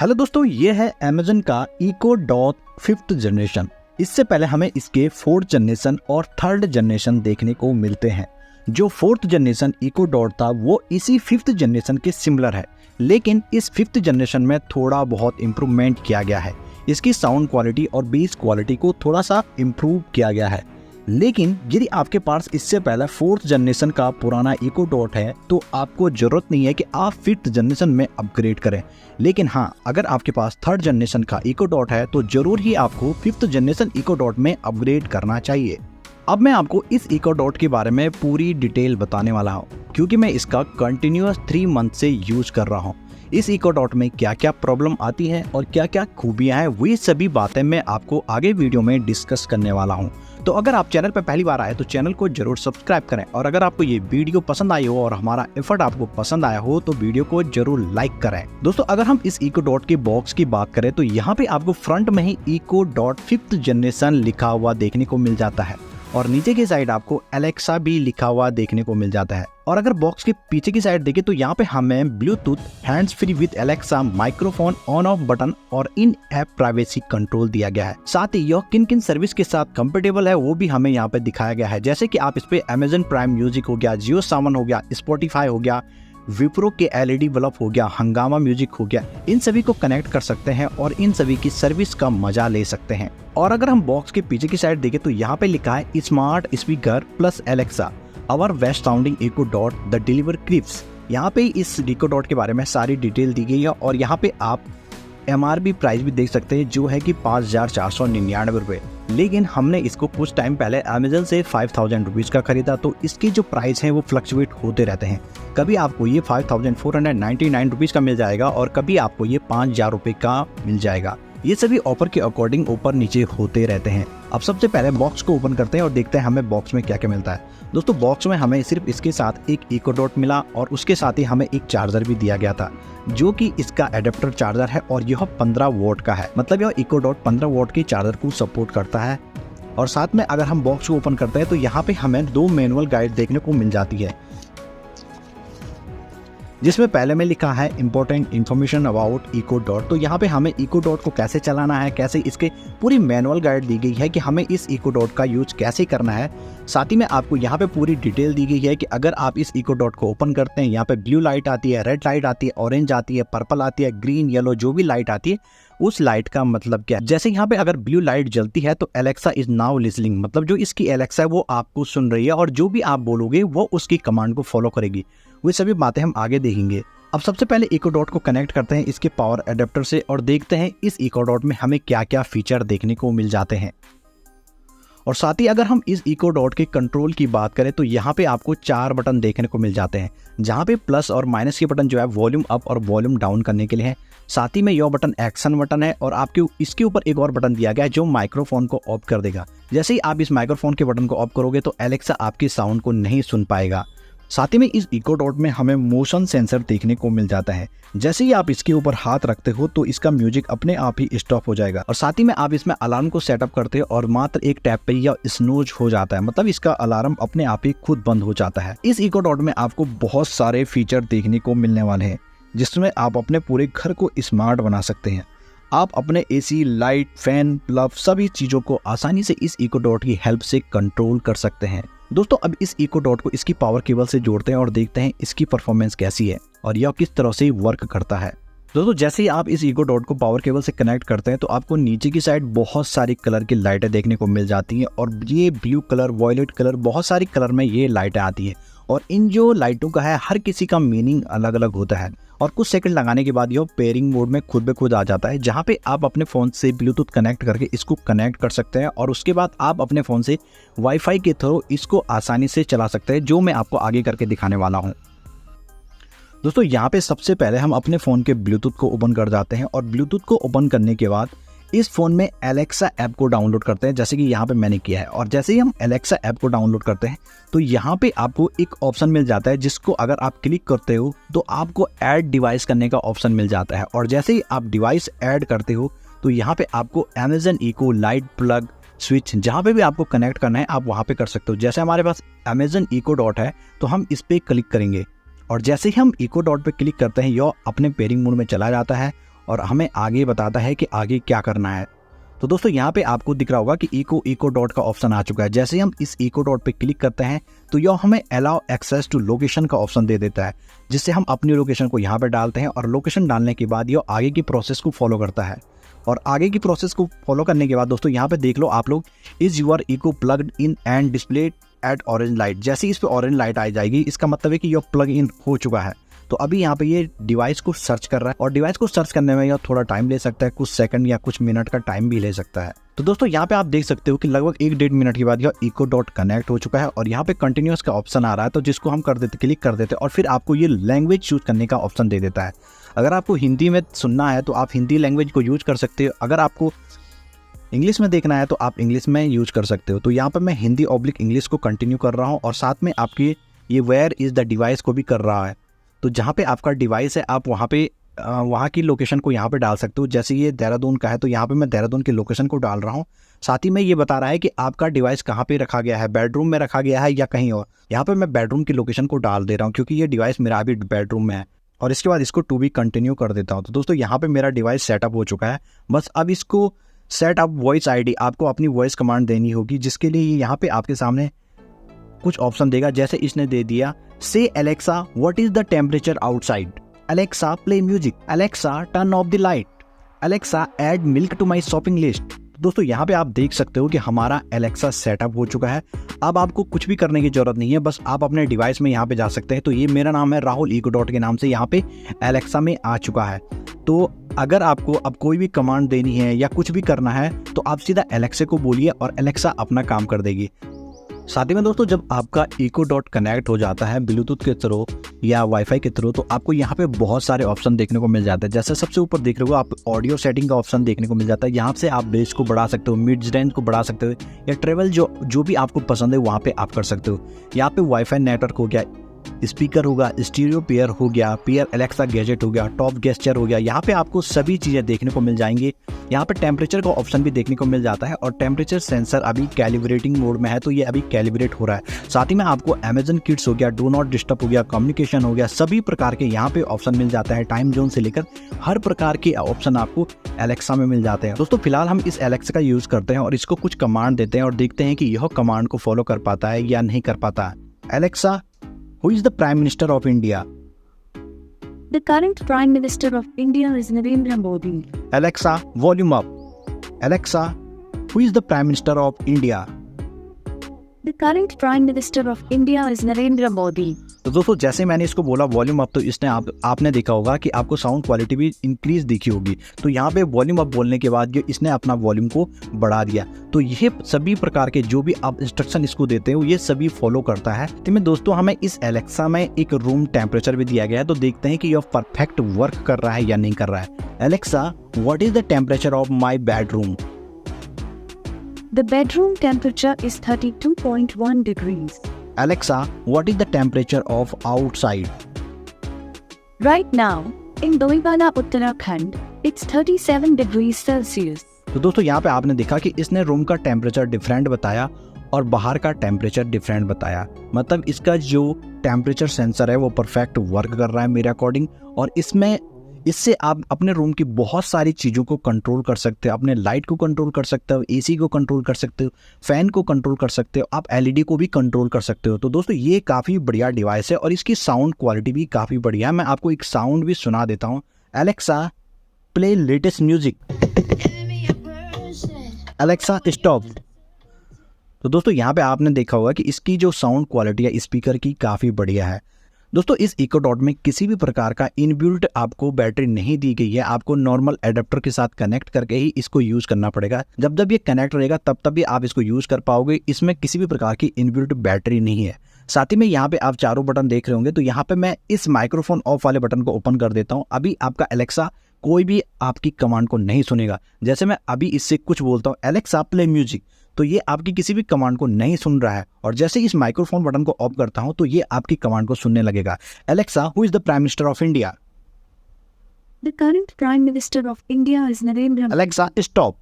Hello दोस्तों, ये है अमेज़न का इको डॉट 5th जनरेशन। इससे पहले हमें इसके 4th जनरेशन और 3rd जनरेशन देखने को मिलते हैं। जो 4th जनरेशन इको डॉट था वो इसी 5th जनरेशन के सिमिलर है, लेकिन इस 5th जनरेशन में थोड़ा बहुत इम्प्रूवमेंट किया गया है। इसकी साउंड क्वालिटी और बेस क्वालिटी को थोड़ा सा इम्प्रूव किया गया है। लेकिन यदि आपके पास इससे पहले 4th जनरेशन का पुराना इको डॉट है तो आपको जरूरत नहीं है कि आप 5th जनरेशन में अपग्रेड करें। लेकिन हाँ, अगर आपके पास 3rd जनरेशन का इको डॉट है तो जरूर ही आपको 5th जनरेशन इको डॉट में अपग्रेड करना चाहिए। अब मैं आपको इस इको डॉट के बारे में पूरी डिटेल बताने वाला हूँ, क्योंकि मैं इसका कंटिन्यूअस 3 मंथ से यूज कर रहा हूँ। इस इको डॉट में क्या क्या प्रॉब्लम आती है और क्या क्या खूबियां हैं, वही सभी बातें मैं आपको आगे वीडियो में डिस्कस करने वाला हूं। तो अगर आप चैनल पर पहली बार आए तो चैनल को जरूर सब्सक्राइब करें, और अगर आपको ये वीडियो पसंद आई हो और हमारा एफर्ट आपको पसंद आया हो तो वीडियो को जरूर लाइक करें। दोस्तों, अगर हम इस इको डॉट के बॉक्स की बात करें तो यहाँ पे आपको फ्रंट में ही इको डॉट 5th जनरेशन लिखा हुआ देखने को मिल जाता है, और नीचे की साइड आपको एलेक्सा भी लिखा हुआ देखने को मिल जाता है। और अगर बॉक्स के पीछे की साइड देखें तो यहाँ पे हमें Bluetooth, hands free with Alexa, microphone, on off button और इन ऐप प्राइवेसी कंट्रोल दिया गया है। साथ ही यह किन किन सर्विस के साथ कंपेटेबल है वो भी हमें यहाँ पे दिखाया गया है, जैसे कि आप इस पे अमेज़न प्राइम म्यूजिक हो गया, जियो सावन हो गया, स्पॉटिफाई हो गया, विप्रो के LED बल्ब हो गया, हंगामा म्यूजिक हो गया, इन सभी को कनेक्ट कर सकते हैं और इन सभी की सर्विस का मजा ले सकते हैं। और अगर हम बॉक्स के पीछे की साइड देखें तो यहाँ पे लिखा है smart speaker plus Alexa, our best sounding echo dot the deliver crisps. यहाँ पे इस इको डॉट के बारे में सारी डिटेल दी गई है, और यहाँ पे आप MRP प्राइस भी देख सकते हैं, जो है कि 5,499 रुपये। लेकिन हमने इसको कुछ टाइम पहले अमेज़न से 5,000 रुपीज़ का खरीदा, तो इसके जो प्राइस हैं वो फ्लक्चुएट होते रहते हैं। कभी आपको ये 5,499 रुपीज़ का मिल जाएगा और कभी आपको ये 5,000 रुपये का मिल जाएगा। ये सभी ऑफर के अकॉर्डिंग ऊपर नीचे होते रहते हैं। अब सबसे पहले बॉक्स को ओपन करते हैं और देखते हैं हमें बॉक्स में क्या क्या मिलता है। दोस्तों, बॉक्स में हमें सिर्फ इसके साथ एक इको डॉट मिला और उसके साथ ही हमें एक चार्जर भी दिया गया था, जो कि इसका एडेप्टर चार्जर है और यह 15 वोल्ट का है। मतलब यह इको डॉट 15 वोल्ट के चार्जर को सपोर्ट करता है। और साथ में अगर हम बॉक्स को ओपन करते हैं तो यहाँ पे हमें 2 मैनुअल गाइड देखने को मिल जाती है, जिसमें पहले में लिखा है important information about echo dot. तो यहाँ पे हमें इको डॉट को कैसे चलाना है, कैसे इसके पूरी मैनुअल गाइड दी गई है कि हमें इस इको डॉट का यूज कैसे करना है। साथ ही में आपको यहाँ पे पूरी डिटेल दी गई है कि अगर आप इस इको डॉट को ओपन करते हैं, यहाँ पे ब्लू लाइट आती है, रेड लाइट आती है, ऑरेंज आती है, पर्पल आती है, ग्रीन, येलो, जो भी लाइट आती है उस लाइट का मतलब क्या है। जैसे यहाँ पे अगर ब्लू लाइट जलती है तो एलेक्सा इज नाउ लिसनिंग, मतलब जो इसकी एलेक्सा है वो आपको सुन रही है और जो भी आप बोलोगे वो उसकी कमांड को फॉलो करेगी। वो सभी बातें हम आगे देखेंगे। अब सबसे पहले इको डॉट को कनेक्ट करते हैं इसके पावर एडेप्टर से और देखते हैं इस इको डॉट में हमें क्या क्या फीचर देखने को मिल जाते हैं। और साथ ही अगर हम इस इको डॉट के कंट्रोल की बात करें तो यहाँ पे आपको 4 बटन देखने को मिल जाते हैं, जहाँ पे प्लस और माइनस के बटन जो है वॉल्यूम अप और वॉल्यूम डाउन करने के लिए है। साथ ही में यह बटन एक्शन बटन है, और आपके इसके ऊपर एक और बटन दिया गया है जो माइक्रोफोन को ऑफ कर देगा। जैसे ही आप इस माइक्रोफोन के बटन को ऑफ करोगे तो एलेक्सा आपकी साउंड को नहीं सुन पाएगा। साथ ही में इस इको डॉट में हमें मोशन सेंसर देखने को मिल जाता है। जैसे ही आप इसके ऊपर हाथ रखते हो तो इसका म्यूजिक अपने आप ही स्टॉप हो जाएगा, और साथ ही में आप इसमें अलार्म को सेटअप करते हो और मात्र एक टैप पे या स्नूज हो जाता है, मतलब इसका अलार्म अपने आप ही खुद बंद हो जाता है। इस इको डॉट में आपको बहुत सारे फीचर देखने को मिलने वाले हैं, जिसमें आप अपने पूरे घर को स्मार्ट बना सकते हैं। आप अपने AC, लाइट, फैन, बल्ब सभी चीज़ों को आसानी से इस इको डॉट की हेल्प से कंट्रोल कर सकते हैं। दोस्तों, अब इस इको डॉट को इसकी पावर केबल से जोड़ते हैं और देखते हैं इसकी परफॉर्मेंस कैसी है और यह किस तरह से वर्क करता है। दोस्तों, जैसे ही आप इस इको डॉट को पावर केबल से कनेक्ट करते हैं तो आपको नीचे की साइड बहुत सारी कलर की लाइटें देखने को मिल जाती हैं, और ये ब्लू कलर, वॉयलेट कलर, बहुत सारी कलर में ये लाइटें आती हैं। और इन जो लाइटों का है हर किसी का मीनिंग अलग अलग होता है, और कुछ सेकंड लगाने के बाद यह पेयरिंग मोड में खुद ब खुद आ जाता है, जहां पे आप अपने फ़ोन से ब्लूटूथ कनेक्ट करके इसको कनेक्ट कर सकते हैं, और उसके बाद आप अपने फ़ोन से वाईफाई के थ्रू इसको आसानी से चला सकते हैं, जो मैं आपको आगे करके दिखाने वाला हूं। दोस्तों, यहाँ पे सबसे पहले हम अपने फ़ोन के ब्लूटूथ को ओपन कर जाते हैं, और ब्लूटूथ को ओपन करने के बाद इस फ़ोन में एलेक्सा ऐप को डाउनलोड करते हैं, जैसे कि यहाँ पे मैंने किया है। और जैसे ही हम एलेक्सा ऐप को डाउनलोड करते हैं तो यहाँ पे आपको एक ऑप्शन मिल जाता है, जिसको अगर आप क्लिक करते हो तो आपको ऐड डिवाइस करने का ऑप्शन मिल जाता है। और जैसे ही आप डिवाइस ऐड करते हो तो यहाँ पे आपको Amazon echo light plug switch जहाँ पे भी आपको कनेक्ट करना है आप वहाँ पे कर सकते हो। जैसे हमारे पास अमेज़न इको डॉट है तो हम इस पर क्लिक करेंगे, और जैसे ही हम इको डॉट पे क्लिक करते हैं यह अपने पेयरिंग मोड में चला जाता है और हमें आगे बताता है कि आगे क्या करना है। तो दोस्तों यहाँ पे आपको दिख रहा होगा कि इको डॉट का ऑप्शन आ चुका है। जैसे ही हम इस इको डॉट पे क्लिक करते हैं तो यह हमें अलाउ एक्सेस टू लोकेशन का ऑप्शन दे देता है, जिससे हम अपनी लोकेशन को यहाँ पे डालते हैं और लोकेशन डालने के बाद यह आगे की प्रोसेस को फॉलो करता है। और आगे की प्रोसेस को फॉलो करने के बाद दोस्तों यहाँ पे देख लो आप लोग, is your echo plugged in and display at orange light. जैसे इस पे ऑरेंज लाइट आ जाएगी, इसका मतलब है कि यह प्लग इन हो चुका है। तो अभी यहाँ पे ये डिवाइस को सर्च कर रहा है और डिवाइस को सर्च करने में यह थोड़ा टाइम ले सकता है, कुछ सेकंड या कुछ मिनट का टाइम भी ले सकता है। तो दोस्तों यहाँ पे आप देख सकते हो कि लगभग 1-1.5 मिनट के बाद यह इको डॉट कनेक्ट हो चुका है और यहाँ पे कंटिन्यूअस का ऑप्शन आ रहा है, तो जिसको हम कर देते, क्लिक कर देते और फिर आपको ये लैंग्वेज चूज करने का ऑप्शन दे देता है। अगर आपको हिंदी में सुनना है तो आप हिंदी लैंग्वेज को यूज कर सकते हो, अगर आपको इंग्लिश में देखना है तो आप इंग्लिश में यूज कर सकते हो। तो यहाँ पर मैं हिंदी ऑब्लिक इंग्लिश को कंटिन्यू कर रहा हूँ और साथ में आपकी ये वेयर इज़ द डिवाइस को भी कर रहा है। तो जहाँ पे आपका डिवाइस है आप वहाँ की लोकेशन को यहाँ पे डाल सकते हो। जैसे ये देहरादून का है तो यहाँ पे मैं देहरादून की लोकेशन को डाल रहा हूँ। साथ ही में ये बता रहा है कि आपका डिवाइस कहाँ पे रखा गया है, बेडरूम में रखा गया है या कहीं और। यहाँ पे मैं बेडरूम की लोकेशन को डाल दे रहा हूँ क्योंकि ये डिवाइस मेरा अभी बेडरूम में है। और इसके बाद इसको टू बी कंटिन्यू कर देता हूँ। तो दोस्तों यहाँ पे मेरा डिवाइस सेटअप हो चुका है। बस अब इसको सेटअप वॉइस आईडी, आपको अपनी वॉइस कमांड देनी होगी, जिसके लिए यहाँ पे आपके सामने कुछ ऑप्शन देगा। जैसे इसने दे दिया, से Alexa what is the temperature outside, Alexa play music, Alexa turn off the light, Alexa add milk to my shopping list. दोस्तों यहाँ पे आप देख सकते हो कि हमारा एलेक्सा सेटअप हो चुका है। अब आपको कुछ भी करने की जरूरत नहीं है, बस आप अपने डिवाइस में यहाँ पे जा सकते हैं। तो ये मेरा नाम है राहुल इको डॉट के नाम से यहाँ पे एलेक्सा में आ चुका है। तो अगर आपको अब कोई भी कमांड देनी है या कुछ भी करना है तो आप सीधा एलेक्सा को बोलिए और एलेक्सा अपना काम कर देगी। साथ ही में दोस्तों जब आपका इको डॉट कनेक्ट हो जाता है ब्लूटूथ के थ्रू या वाईफाई के थ्रू, तो आपको यहाँ पे बहुत सारे ऑप्शन देखने को मिल जाते हैं। जैसे सबसे ऊपर देख रहे हो आप, ऑडियो सेटिंग का ऑप्शन देखने को मिल जाता है। यहाँ से आप बेस को बढ़ा सकते हो, मिड रेंज को बढ़ा सकते हो या ट्रेवल जो भी आपको पसंद है वहाँ पे आप कर सकते हो। यहाँ पे वाईफाई नेटवर्क हो गया, स्पीकर होगा, स्टीरियो पेयर हो गया, पेयर एलेक्सा गैजेट हो गया, टॉप गेस्चर हो गया। यहाँ पे आपको सभी चीज़ें देखने को मिल जाएंगी। यहाँ पे टेम्परेचर का ऑप्शन भी देखने को मिल जाता है और टेम्परेचर सेंसर अभी कैलिब्रेटिंग मोड में है, तो ये अभी कैलिब्रेट हो रहा है। साथ ही में आपको अमेजन किड्स हो गया, डू नॉट डिस्टर्ब हो गया, कम्युनिकेशन हो गया, सभी प्रकार के यहाँ पे ऑप्शन मिल जाता है। टाइम जोन से लेकर हर प्रकार के ऑप्शन आपको एलेक्सा में मिल जाते हैं। दोस्तों फिलहाल हम इस एलेक्सा का यूज़ करते हैं और इसको कुछ कमांड देते हैं और देखते हैं कि यह कमांड को फॉलो कर पाता है या नहीं कर पाता है। Alexa, who is the Prime Minister of India? The current Prime Minister of India is Narendra Modi. Alexa, volume up. Alexa, who is the Prime Minister of India? The current Prime Minister of India is Narendra Modi. तो दोस्तों जैसे मैंने इसको बोला volume up, तो इसने आपने देखा होगा कि आपको साउंड क्वालिटी भी इंक्रीज दिखी होगी। तो यहाँ पे वॉल्यूम अप बोलने के बाद ये इसने अपना वॉल्यूम को बढ़ा दिया। तो ये सभी प्रकार के जो भी आप इंस्ट्रक्शन इसको देते हो ये सभी फॉलो करता है। तो में दोस्तों हमें इस एलेक्सा में एक रूम टेम्परेचर भी दिया गया है, तो देखते हैं कि यह परफेक्ट वर्क कर रहा है या नहीं कर रहा है। Alexa, what is the temperature of my bedroom? The bedroom temperature is 32.1 degrees. Alexa, what is the temperature of outside? Right now, in Doibala, Uttarakhand, it's 37 degrees Celsius. तो दोस्तों यहाँ पे आपने देखा कि इसने रूम का टेम्परेचर डिफरेंट बताया और बाहर का टेम्परेचर डिफरेंट बताया। मतलब इसका जो टेम्परेचर सेंसर है वो परफेक्ट वर्क कर रहा है मेरे अकॉर्डिंग। और इससे आप अपने रूम की बहुत सारी चीज़ों को कंट्रोल कर सकते हो। अपने लाइट को कंट्रोल कर सकते हो, एसी को कंट्रोल कर सकते हो, फैन को कंट्रोल कर सकते हो, आप एलईडी को भी कंट्रोल कर सकते हो। तो दोस्तों ये काफ़ी बढ़िया डिवाइस है और इसकी साउंड क्वालिटी भी काफ़ी बढ़िया है। मैं आपको एक साउंड भी सुना देता हूँ। Alexa, play latest music. Alexa, stop. तो दोस्तों यहाँ पे आपने देखा होगा कि इसकी जो साउंड क्वालिटी है स्पीकर की काफ़ी बढ़िया है। दोस्तों इस इको डॉट में किसी भी प्रकार का इनबिल्ट आपको बैटरी नहीं दी गई है, आपको नॉर्मल एडेप्टर के साथ कनेक्ट करके ही इसको यूज़ करना पड़ेगा। जब ये कनेक्ट रहेगा तब भी आप इसको यूज़ कर पाओगे। इसमें किसी भी प्रकार की इनबिल्ट बैटरी नहीं है। साथ ही में यहाँ पे आप चारों बटन देख रहे होंगे, तो यहाँ पे मैं इस माइक्रोफोन ऑफ वाले बटन को ओपन कर देता हूँ। अभी आपका एलेक्सा कोई भी आपकी कमांड को नहीं सुनेगा। जैसे मैं अभी इससे कुछ बोलता हूँ, एलेक्सा प्ले म्यूजिक, तो ये आपकी किसी भी कमांड को नहीं सुन रहा है। और जैसे इस माइक्रोफोन बटन को ऑफ करता हूं तो ये आपकी कमांड को सुनने लगेगा। Alexa, who is the prime minister of India? The current Prime Minister of India is Narendra Modi. Alexa, stop.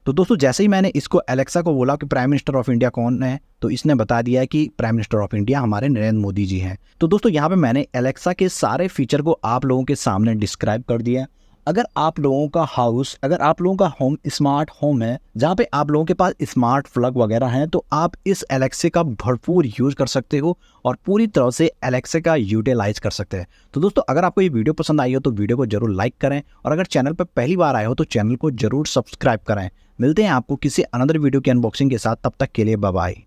तो दोस्तों जैसे ही मैंने इसको एलेक्सा को बोला कि प्राइम मिनिस्टर ऑफ इंडिया कौन है, तो इसने बता दिया कि प्राइम मिनिस्टर ऑफ इंडिया हमारे नरेंद्र मोदी जी हैं। तो दोस्तों यहाँ पे मैंने एलेक्सा के सारे फीचर को आप लोगों के सामने डिस्क्राइब कर दिया। अगर आप लोगों का हाउस, अगर आप लोगों का होम स्मार्ट होम है, जहाँ पे आप लोगों के पास स्मार्ट प्लग वगैरह हैं, तो आप इस एलेक्सा का भरपूर यूज कर सकते हो और पूरी तरह से एलेक्सा का यूटिलाइज कर सकते हैं। तो दोस्तों अगर आपको ये वीडियो पसंद आई हो तो वीडियो को जरूर लाइक करें, और अगर चैनल पर पहली बार आए हो तो चैनल को जरूर सब्सक्राइब करें। मिलते हैं आपको किसी अनदर वीडियो की अनबॉक्सिंग के साथ, तब तक के लिए बाय बाय।